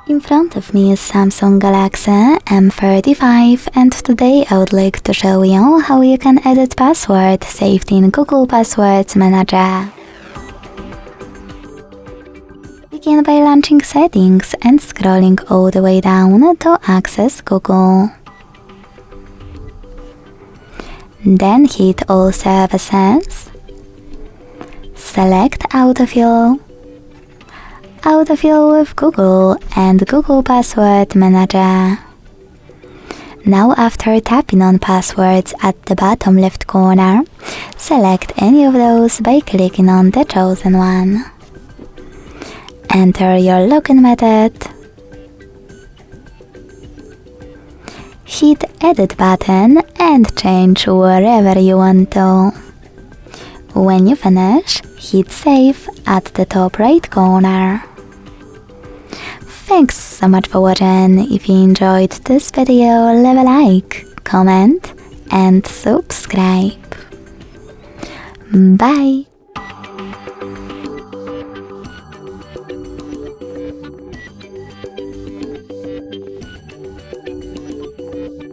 In front of me is Samsung Galaxy M35 and today I would like to show you how you can edit password saved in Google Passwords Manager. Begin by launching Settings and scrolling all the way down to access Google. Then hit All Services, select Autofill, Autofill with Google and Google Password Manager. Now after tapping on passwords at the bottom left corner, select any of those by clicking on the chosen one. Enter your login method. Hit Edit button and change wherever you want to. When you finish, hit Save at the top right corner. Thanks so much for watching. If you enjoyed this video, leave a like, comment and subscribe. Bye!